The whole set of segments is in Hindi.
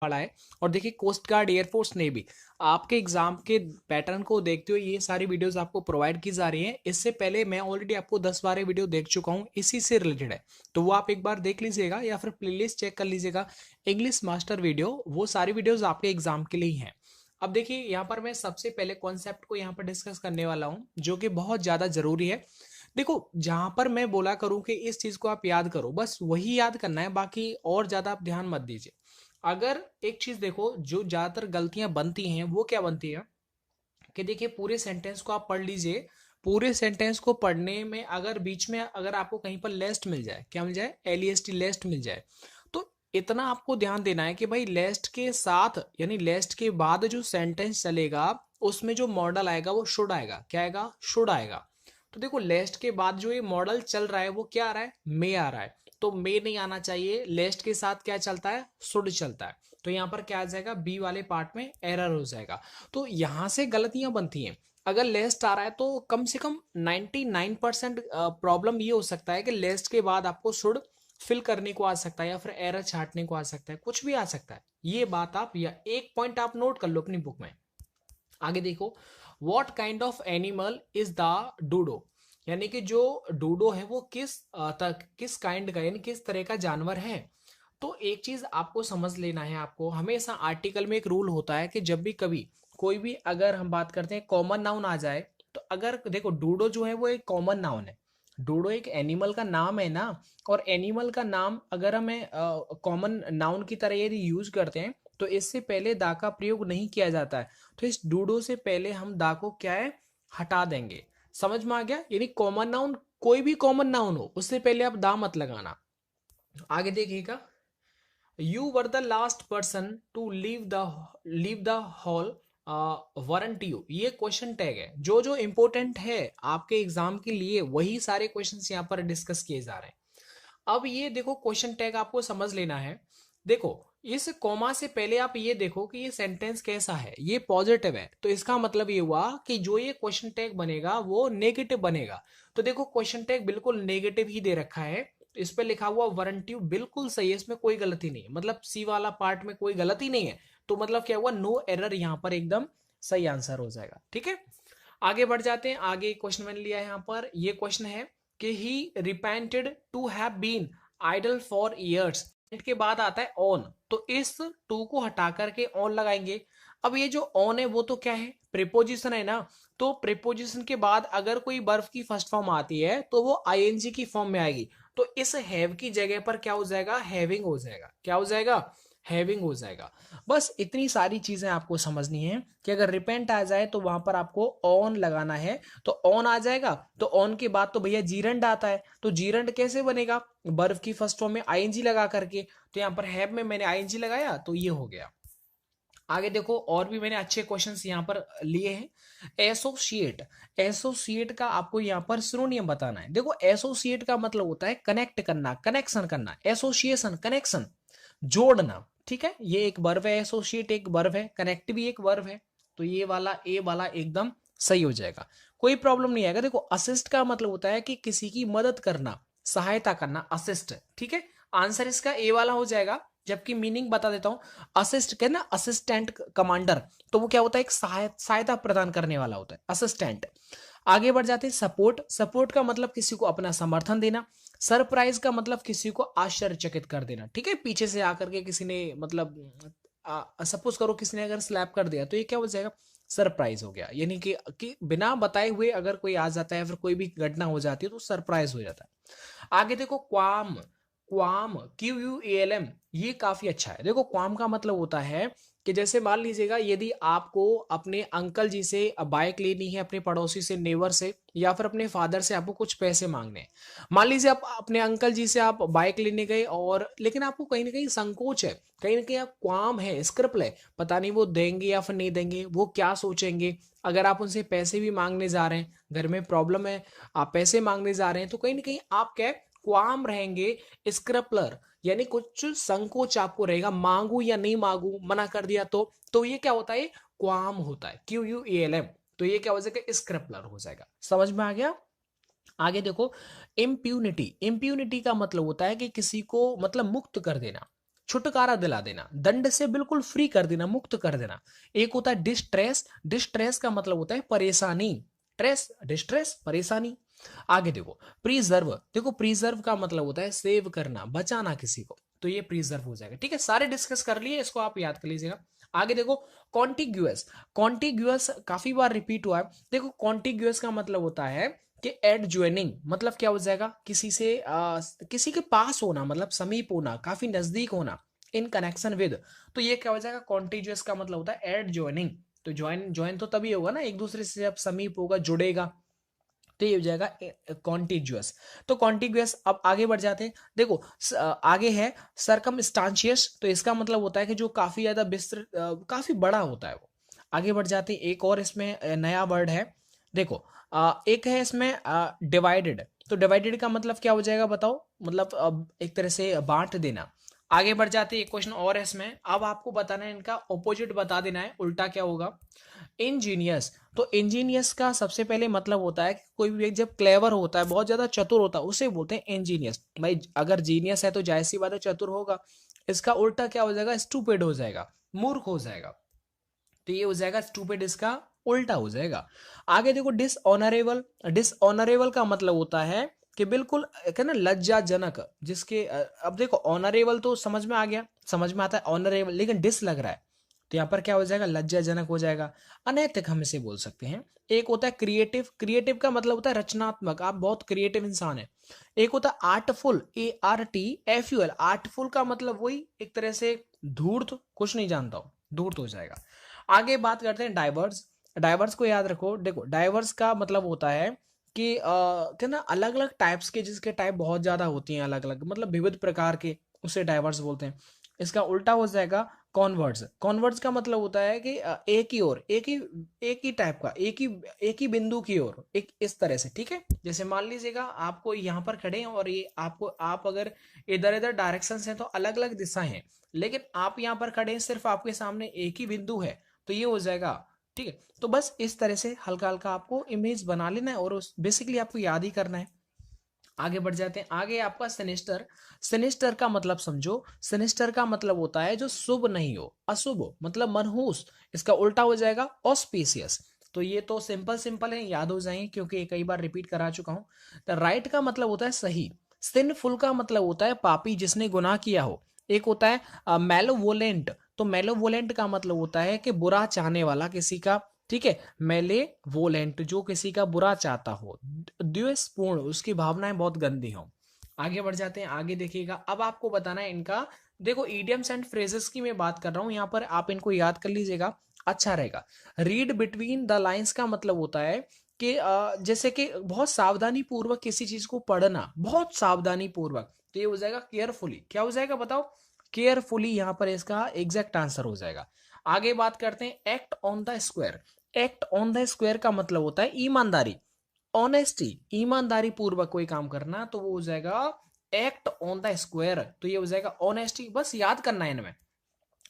वाला है। और देखिए कोस्ट गार्ड, एयरफोर्स, नेवी, आपके एग्जाम के पैटर्न को देखते हुए ये सारी वीडियोस आपको प्रोवाइड की जा रही हैं। इससे पहले मैं ऑलरेडी आपको 10-12 वीडियो देख चुका हूँ, इसी से रिलेटेड है, तो वो आप एक बार देख लीजिएगा या फिर प्लेलिस्ट चेक कर लीजिएगा, इंग्लिश मास्टर वीडियो, वो सारी वीडियोस आपके एग्जाम के लिए ही हैं। अब देखिए यहाँ पर मैं सबसे पहले कॉन्सेप्ट को यहाँ पर डिस्कस करने वाला हूँ, जो कि बहुत ज्यादा जरूरी है। देखो जहां पर मैं बोला करूं कि इस चीज को आप याद करो, बस वही याद करना है, बाकी और ज्यादा आप ध्यान मत दीजिए। अगर एक चीज देखो, जो ज्यादातर गलतियां बनती हैं वो क्या बनती है कि देखिए पूरे सेंटेंस को आप पढ़ लीजिए, पूरे सेंटेंस को पढ़ने में अगर बीच में अगर आपको कहीं पर लेस्ट मिल जाए, क्या मिल जाए, एलईएसटी लेस्ट मिल जाए, तो इतना आपको ध्यान देना है कि भाई लेस्ट के साथ यानी लेस्ट के बाद जो सेंटेंस चलेगा उसमें जो मॉडल आएगा वो शुड आएगा। क्या आएगा? शुड आएगा। तो देखो लेस्ट के बाद जो ये मॉडल चल रहा है वो क्या आ रहा है? मे आ रहा है। तो मे नहीं आना चाहिए, लेस्ट के साथ क्या चलता है? शुड चलता है। तो यहाँ पर क्या आ जाएगा? बी वाले पार्ट में एरर हो जाएगा। तो यहां से गलतियां बनती हैं। अगर लेस्ट आ रहा है तो कम से कम 99% प्रॉब्लम ये हो सकता है कि लेस्ट के बाद आपको शुड फिल करने को आ सकता है या फिर एरर छाटने को आ सकता है, कुछ भी आ सकता है। ये बात आप या एक पॉइंट आप नोट कर लो अपनी बुक में। आगे देखो, what kind of animal is the dodo, यानी कि जो डूडो है वो किस काइंड का यानी किस तरह का जानवर है। तो एक चीज आपको समझ लेना है, आपको हमेशा आर्टिकल में एक रूल होता है कि जब भी कभी कोई भी अगर हम बात करते हैं कॉमन नाउन आ जाए, तो अगर देखो डूडो जो है वो एक कॉमन नाउन है, डूडो एक एनिमल का नाम है ना, और एनिमल का नाम अगर हमें कॉमन नाउन की तरह यदि यूज करते हैं तो इससे पहले दा का प्रयोग नहीं किया जाता है। तो इस डूडो से पहले हम दा को क्या है, हटा देंगे। समझ में आ गया? यानी कॉमन नाउन, कोई भी कॉमन नाउन हो उससे पहले आप दा मत लगाना। आगे देखिएगा, you were the last person to leave the hall weren't you, ये क्वेश्चन टैग है। जो जो इंपॉर्टेंट है आपके एग्जाम के लिए वही सारे क्वेश्चंस यहाँ पर डिस्कस किए जा रहे हैं। अब ये देखो क्वेश्चन टैग आपको समझ लेना है। देखो इस कॉमा से पहले आप ये देखो कि ये सेंटेंस कैसा है, ये पॉजिटिव है, तो इसका मतलब ये हुआ कि जो ये क्वेश्चन टैग बनेगा वो नेगेटिव बनेगा। तो देखो क्वेश्चन टैग बिल्कुल नेगेटिव ही दे रखा है, तो इस पे लिखा हुआ वारंटी बिल्कुल सही है, इसमें कोई गलती नहीं है, मतलब सी वाला पार्ट में कोई गलती नहीं है। तो मतलब क्या हुआ, नो एरर, यहां पर एकदम सही आंसर हो जाएगा। ठीक है, आगे बढ़ जाते हैं। आगे क्वेश्चन मैंने लिया है यहाँ पर, ये क्वेश्चन है कि he repented to have been idle for years, के बाद आता है ऑन, तो इस टू को हटा करके ऑन लगाएंगे। अब ये जो ऑन है वो तो क्या है, प्रीपोजिशन है ना, तो प्रीपोजिशन के बाद अगर कोई वर्ब की फर्स्ट फॉर्म आती है तो वो आईएनजी की फॉर्म में आएगी। तो इस हैव की जगह पर क्या हो जाएगा, हैविंग हो जाएगा। क्या हो जाएगा? हैविंग हो जाएगा। बस इतनी सारी चीजें आपको समझनी है कि अगर रिपेंट आ जाए तो वहां पर आपको ऑन लगाना है, तो ऑन आ जाएगा। तो ऑन के बाद तो भैया जीरंड आता है, तो जीरंड कैसे बनेगा, वर्ब की फर्स्ट फॉर्म में आईएनजी लगा करके। तो यहाँ पर हैव में मैंने आईएनजी लगाया तो ये हो गया। आगे देखो और भी मैंने अच्छे क्वेश्चंस यहाँ पर लिए हैं। एसोसिएट, एसोसिएट का आपको यहाँ पर सिनोनियम बताना है। देखो एसोसिएट का मतलब होता है कनेक्ट करना, कनेक्शन करना, एसोसिएशन कनेक्शन, जोड़ना। ठीक है, ये एक वर्ब है, एसोसिएट एक वर्ब है, कनेक्ट भी एक वर्ब है। तो ये वाला ए वाला एकदम सही हो जाएगा, कोई प्रॉब्लम नहीं आएगा। देखो असिस्ट का मतलब होता है कि किसी की मदद करना, सहायता करना, असिस्ट। ठीक है, आंसर इसका ए वाला हो जाएगा। जबकि मीनिंग बता देता हूं, असिस्ट के ना, असिस्टेंट कमांडर, तो वो क्या होता है, एक सहायता प्रदान करने वाला होता है, असिस्टेंट। आगे बढ़ जाते हैं, सपोर्ट, सपोर्ट का मतलब किसी को अपना समर्थन देना। सरप्राइज का मतलब किसी को आश्चर्यचकित कर देना। ठीक है, पीछे से आकर के किसी ने मतलब सपोज करो किसी ने अगर स्लैप कर दिया तो ये क्या हो जाएगा, सरप्राइज हो गया। यानी कि बिना बताए हुए अगर कोई आ जाता है फिर कोई भी घटना हो जाती है तो सरप्राइज हो जाता है। आगे देखो क्वाम, क्वाम QUALM, ये काफी अच्छा है। देखो क्वाम का मतलब होता है कि जैसे मान लीजिएगा यदि आपको अपने अंकल जी से बाइक लेनी है, अपने पड़ोसी से, नेवर से, या फिर अपने फादर से आपको कुछ पैसे मांगने हैं। मान लीजिए आप अपने अंकल जी से आप बाइक लेने गए और लेकिन आपको कहीं ना कहीं संकोच है, कहीं ना कहीं आप क्वाम है, स्क्रप्ल है, पता नहीं वो देंगे या फिर नहीं देंगे, वो क्या सोचेंगे। अगर आप उनसे पैसे भी मांगने जा रहे हैं, घर में प्रॉब्लम है, आप पैसे मांगने जा रहे हैं, तो कहीं ना कहीं आप क्या क्वाम रहेंगे, स्क्रपलर, यानी कुछ संकोच आपको रहेगा, मांगू या नहीं मांगू, मना कर दिया तो ये क्या होता है, क्वाम होता है, QUALM। तो ये क्या हो जाएगा, स्क्रपलर हो जाएगा। समझ में आ गया? आगे देखो, इम्प्यूनिटी, इम्प्यूनिटी का मतलब होता है कि किसी को मतलब मुक्त कर देना, छुटकारा दिला देना, दंड से बिल्कुल फ्री कर देना, मुक्त कर देना। एक होता है डिस्ट्रेस, डिस्ट्रेस का मतलब होता है परेशानी, ट्रेस डिस्ट्रेस परेशानी। आगे देखो प्रिजर्व, देखो प्रिजर्व का मतलब होता है सेव करना, बचाना किसी को, तो ये प्रिजर्व हो जाएगा। ठीक है, सारे डिस्कस कर लिए, इसको आप याद कर लीजिएगा। आगे देखो कॉन्टिग्यूअस, कॉन्टिग्यूअस काफी बार रिपीट हुआ है। देखो कॉन्टिग्यूअस का मतलब होता है कि एडज्वाइनिंग, मतलब क्या हो जाएगा, किसी से किसी के पास होना, मतलब समीप होना, काफी नजदीक होना, इन कनेक्शन विद, तो ये क्या हो जाएगा, कॉन्टिग्यूअस का मतलब होता है एडज्वाइनिंग। तो ज्वाइन ज्वाइन तो तभी होगा ना, एक दूसरे से जब समीप होगा, जुड़ेगा, तो ये हो जाएगा कॉन्टिग्यूअस। तो कॉन्टिग्यूअस, अब आगे बढ़ जाते हैं। देखो आगे है सरकमस्टांशियस, तो इसका मतलब होता है कि जो काफी ज्यादा विस्तृत, काफी बड़ा होता है वो। आगे बढ़ जाते हैं, एक और इसमें नया वर्ड है। देखो एक है इसमें डिवाइडेड, तो डिवाइडेड का मतलब क्या हो जाएगा बताओ, मतलब एक तरह से बांट देना। आगे बढ़ जाते हैं, एक क्वेश्चन और है इसमें, अब आपको बताना है, इनका ऑपोजिट बता देना है, उल्टा क्या होगा। इंजीनियस, तो इंजीनियस का सबसे पहले मतलब होता है कि कोई भी जब क्लेवर होता है, बहुत ज्यादा चतुर होता है, उसे बोलते हैं इंजीनियस। भाई अगर जीनियस है तो जाहिर सी बात है चतुर होगा। इसका उल्टा क्या हो जाएगा, स्टूपिड हो जाएगा, मूर्ख हो जाएगा। तो ये हो जाएगा स्टूपिड, इसका उल्टा हो जाएगा। आगे देखो डिसऑनरेबल, डिसऑनरेबल का मतलब होता है कि बिल्कुल क्या ना लज्जाजनक, जिसके अब देखो ऑनरेबल तो समझ में आ गया, समझ में आता है ऑनरेबल, लेकिन डिस लग रहा है, तो यहाँ पर क्या हो जाएगा, लज्जाजनक हो जाएगा। अनैतिक हम इसे बोल सकते हैं। एक होता है क्रिएटिव, क्रिएटिव का मतलब होता है रचनात्मक, आप बहुत क्रिएटिव इंसान है। एक होता है आर्टफुल, ARTFUL, आर्टफुल का मतलब वही एक तरह से धूर्त, कुछ नहीं जानता हूं, धूर्त हो जाएगा। आगे बात करते हैं डाइवर्स, डाइवर्स को याद रखो। देखो डाइवर्स का मतलब होता है कि क्या ना अलग अलग टाइप्स के, जिसके टाइप बहुत ज्यादा होती हैं, अलग अलग मतलब विविध प्रकार के, उसे डाइवर्स बोलते हैं। इसका उल्टा हो जाएगा कॉन्वर्ट्स, कॉन्वर्ट्स का मतलब होता है कि एक ही ओर, एक ही टाइप का, एक ही बिंदु की ओर, एक इस तरह से। ठीक है, जैसे मान लीजिएगा आपको यहाँ पर खड़े हैं और ये आपको, आप अगर इधर इधर डायरेक्शन हैं तो अलग अलग दिशा हैं, लेकिन आप यहाँ पर खड़े हैं, सिर्फ आपके सामने एक ही बिंदु है, तो ये हो जाएगा। ठीक है, तो बस इस तरह से हल्का हल्का आपको इमेज बना लेना है और उस बेसिकली आपको याद ही करना है। आगे बढ़ जाते हैं, आगे आपका सेनेस्टर, सेनेस्टर का मतलब समझो, सेनेस्टर का मतलब होता है जो शुभ नहीं हो, अशुभ हो, मतलब मनहूस। इसका उल्टा हो जाएगा ऑस्पिशियस। तो ये तो सिंपल सिंपल है, याद हो जाएंगे क्योंकि कई बार रिपीट करा चुका हूं। तो राइट का मतलब होता है सही, सिनफुल का मतलब होता है पापी, जिसने गुनाह किया हो। एक होता है मेलोवोलेंट, तो मेलोवोलेंट का मतलब होता है कि बुरा चाहने वाला किसी का। ठीक है, मेले वोलेंट, जो किसी का बुरा चाहता हो, द्वेषपूर्ण, उसकी भावनाएं बहुत गंदी हो। आगे बढ़ जाते हैं, आगे देखिएगा, अब आपको बताना है इनका। देखो इडियम्स एंड फ्रेजेस की मैं बात कर रहा हूं, यहां पर आप इनको याद कर लीजिएगा, अच्छा रहेगा। रीड बिटवीन द लाइंस का मतलब होता है कि जैसे कि बहुत सावधानी पूर्वक किसी चीज को पढ़ना, बहुत सावधानी पूर्वक, तो ये हो जाएगा केयरफुली। क्या हो जाएगा बताओ, केयरफुली, यहां पर इसका एग्जैक्ट आंसर हो जाएगा। आगे बात करते हैं act on the square, act on the square का मतलब होता है ईमानदारी, ऑनेस्टी, ईमानदारी पूर्वक कोई काम करना, तो वो हो जाएगा एक्ट ऑन द स्क्वायर, तो ये हो जाएगा ऑनेस्टी। बस याद करना है इनमें,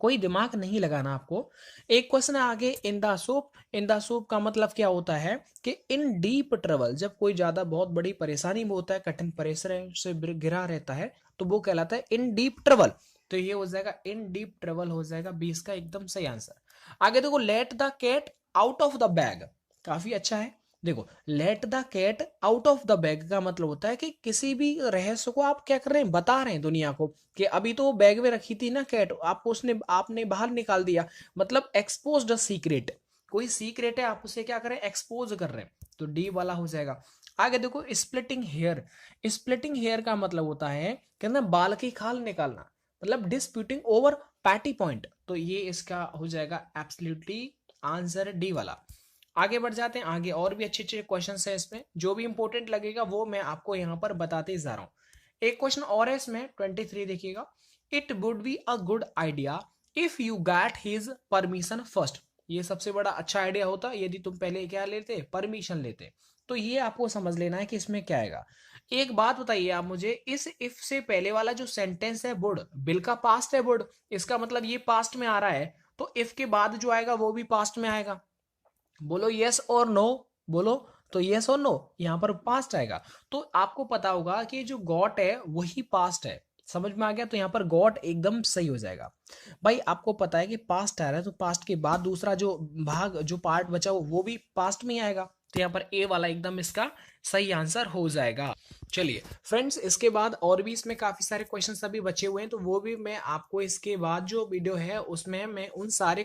कोई दिमाग नहीं लगाना आपको। एक क्वेश्चन है आगे, in the soap, in the soap का मतलब क्या होता है कि इन डीप ट्रबल, जब कोई ज्यादा बहुत बड़ी परेशानी में होता है, कठिन परेशानी से घिरा रहता है, तो वो कहलाता है इन डीप ट्रबल, तो ये हो जाएगा इन डीप ट्रबल हो जाएगा 20 का एकदम सही आंसर। आगे देखो let the cat out of the bag, काफी अच्छा है। देखो let the cat out of the bag का मतलब होता है कि किसी भी रहस्य को आप क्या कर रहे हैं, बता रहे हैं दुनिया को, कि अभी तो बैग में रखी थी ना कैट, आपको उसने, आपने बाहर निकाल दिया, मतलब एक्सपोज द सीक्रेट, कोई सीक्रेट है आप उसे क्या करें, एक्सपोज कर रहे हैं, तो डी वाला हो जाएगा। आगे देखो स्प्लिटिंग हेयर, स्प्लिटिंग हेयर का मतलब होता है कि ना बाल की खाल निकालना, मतलब डिस्प्यूटिंग ओवर पैटी पॉइंट, तो ये इसका हो जाएगा एब्सोल्युटली आंसर डी वाला। आगे बढ़ जाते हैं, आगे और भी अच्छे अच्छे क्वेश्चन है इसमें, जो भी इंपॉर्टेंट लगेगा वो मैं आपको यहाँ पर बताते जा रहा हूँ। एक क्वेश्चन और है इसमें 23 देखिएगा, it would be a good idea if you gate his permission first, ये सबसे बड़ा अच्छा आइडिया होता यदि तुम पहले क्या लेते, परमिशन लेते। तो ये आपको समझ लेना है कि इसमें क्या आएगा। एक बात बताइए आप मुझे, इस इफ से पहले वाला जो सेंटेंस है वुड, बिल का पास्ट है वुड, इसका मतलब ये पास्ट में आ रहा है, तो इफ के बाद जो आएगा वो भी पास्ट में आएगा। बोलो यस और नो, बोलो, तो यस और नो, यहां पर पास्ट आएगा। तो आपको पता होगा कि जो गॉट है वही पास्ट है, समझ में आ गया? तो यहाँ पर गॉट एकदम सही हो जाएगा। भाई आपको पता है कि पास्ट आ रहा है, तो पास्ट के बाद दूसरा जो भाग जो पार्ट बचा वो भी पास्ट में ही आएगा, तो यहाँ पर ए वाला एकदम इसका सही आंसर हो जाएगा। चलिए फ्रेंड्स, इसके बाद और भी इसमें काफी सारे क्वेश्चंस अभी बचे हुए हैं, तो वो भी मैं आपको इसके बाद जो वीडियो है उसमें मैं उन सारे